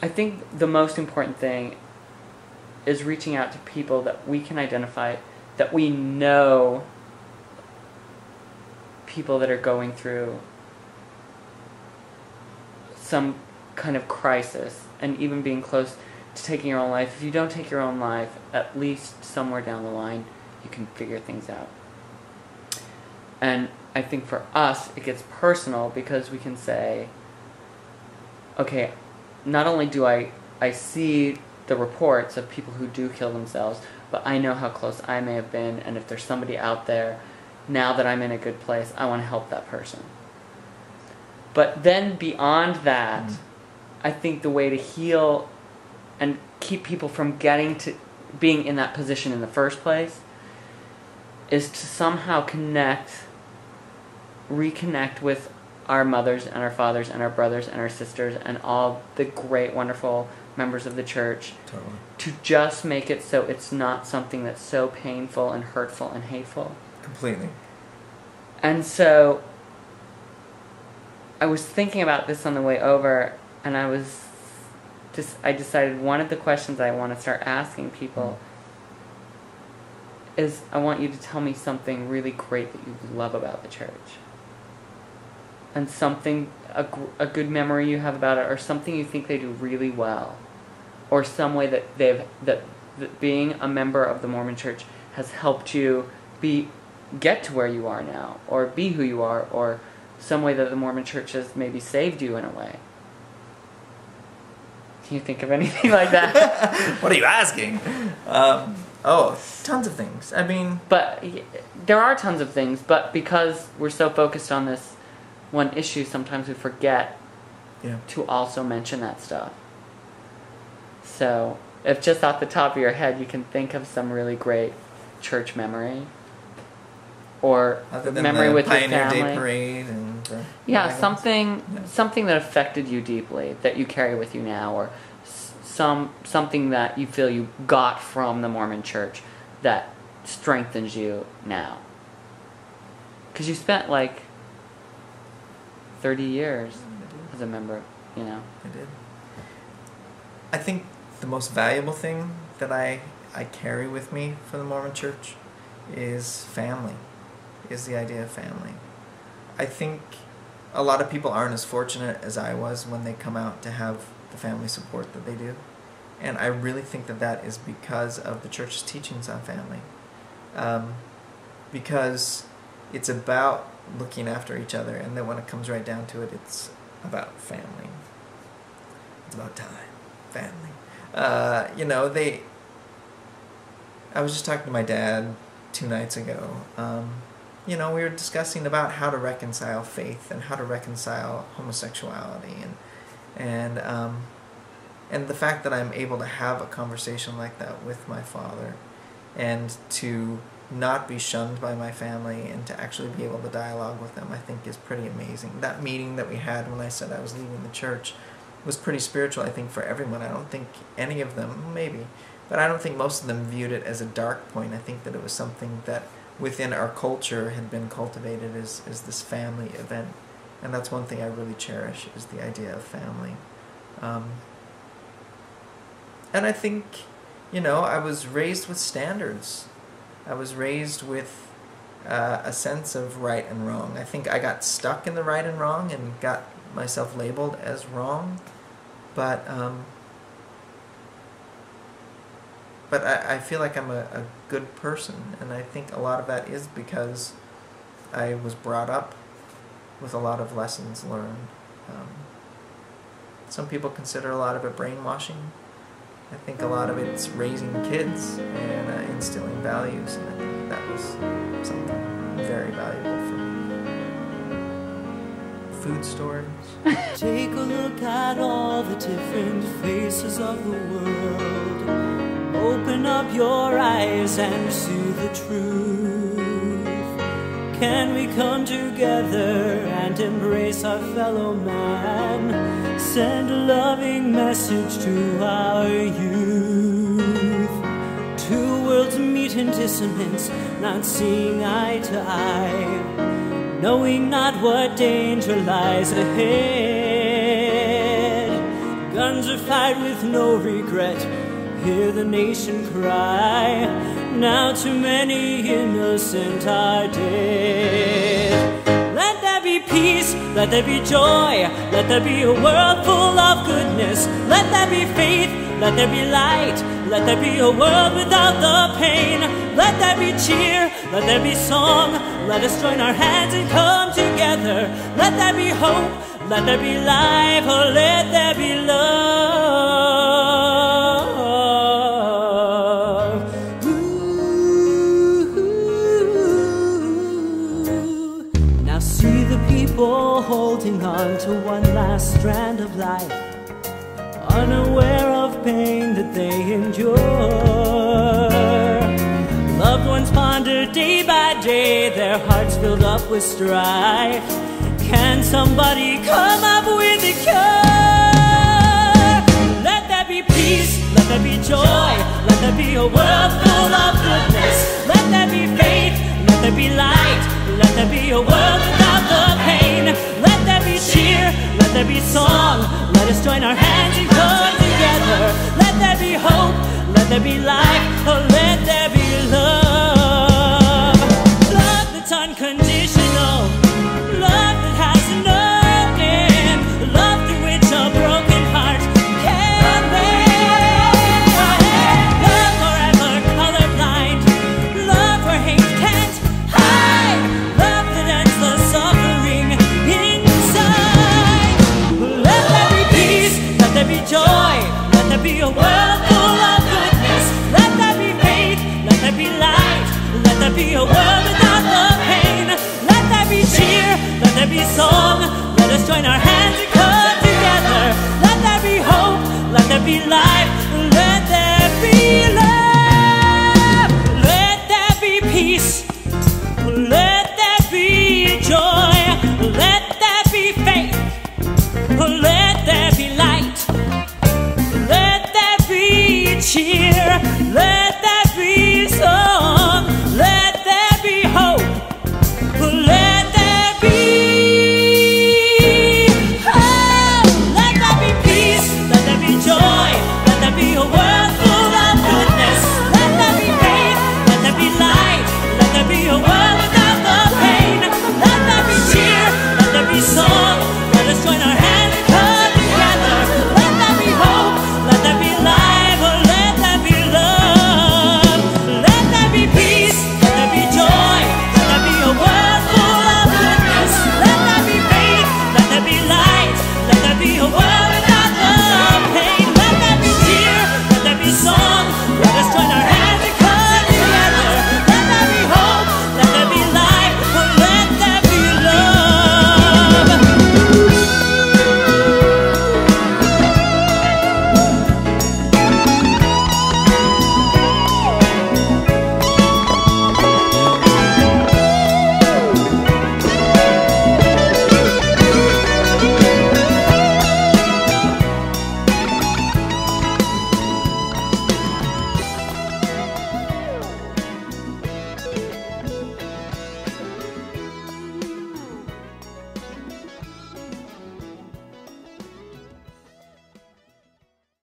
I think the most important thing is reaching out to people that we can identify, that we know people that are going through some kind of crisis, and even being close to taking your own life. If you don't take your own life, at least somewhere down the line you can figure things out. And I think for us it gets personal because we can say, okay, not only do I see the reports of people who do kill themselves, but I know how close I may have been, and if there's somebody out there, now that I'm in a good place, I want to help that person. But then beyond that, I think the way to heal and keep people from getting to being in that position in the first place is to somehow reconnect with our mothers and our fathers and our brothers and our sisters and all the great, wonderful members of the church. Totally. To just make it so it's not something that's so painful and hurtful and hateful. Completely. And so I was thinking about this on the way over, and I decided one of the questions I want to start asking people is, I want you to tell me something really great that you love about the church. And something, a good memory you have about it, or something you think they do really well. Or some way that that being a member of the Mormon Church has helped you get to where you are now, or be who you are, or some way that the Mormon Church has maybe saved you in a way. Can you think of anything like that? What are you asking? Tons of things. I mean... But there are tons of things, but because we're so focused on this one issue, sometimes we forget to also mention that stuff. So, if just off the top of your head you can think of some really great church memory, or other than memory the with your Pioneer family. Day Parade and something that affected you deeply that you carry with you now, or something that you feel you got from the Mormon Church that strengthens you now. Because you spent like 30 years as a member, you know. I did. I think the most valuable thing that I carry with me from the Mormon Church is family, is the idea of family. I think a lot of people aren't as fortunate as I was when they come out to have the family support that they do. And I really think that is because of the church's teachings on family. Because it's about looking after each other, and then when it comes right down to it, it's about family. It's about time. Family. I was just talking to my dad 2 nights ago. We were discussing about how to reconcile faith and how to reconcile homosexuality, and the fact that I'm able to have a conversation like that with my father, and to not be shunned by my family, and to actually be able to dialogue with them, I think is pretty amazing. That meeting that we had when I said I was leaving the church was pretty spiritual, I think, for everyone. I don't think any of them, maybe, but I don't think most of them viewed it as a dark point. I think that it was something that within our culture had been cultivated as this family event. And that's one thing I really cherish, is the idea of family. And I think, I was raised with standards. I was raised with a sense of right and wrong. I think I got stuck in the right and wrong and got myself labeled as wrong. But I feel like I'm a good person, and I think a lot of that is because I was brought up with a lot of lessons learned. Some people consider a lot of it brainwashing. I think a lot of it's raising kids and instilling values, and I think that was something very valuable for me. Food storage. Take a look at all the different faces of the world. Open up your eyes and see the truth. Can we come together and embrace our fellow man? Send a loving message to our youth. Two worlds meet in dissonance, not seeing eye to eye, knowing not what danger lies ahead. Guns are fired with no regret. Hear the nation cry. Now too many innocent are dead. Let there be peace, let there be joy, let there be a world full of goodness. Let there be faith, let there be light, let there be a world without the pain. Let there be cheer, let there be song. Let us join our hands and come together. Let there be hope, let there be life, oh let there be love. Ooh. Now see the people holding on to one last strand of life, unaware of pain that they endure. Loved ones ponder day by day, their hearts filled up with strife. Can somebody come up with a cure? Let there be peace, let there be joy, let there be a world full of goodness. Let there be faith, let there be light, let there be a world without the pain. Let there be cheer, let there be song. Let us join our hands and come together. Let there be hope, let there be life, oh let there be love. Love that's unconditional, love that has no end, love through which a broken heart can bend. Love forever colorblind, love where hate can't hide, love that ends the suffering inside. Let there be peace, let there be joy, let there be a world full of goodness. Let there be faith, let there be light, let there be a world without the pain. Let there be cheer, let there be song. Let us join our hands and come together. Let there be hope, let there be light.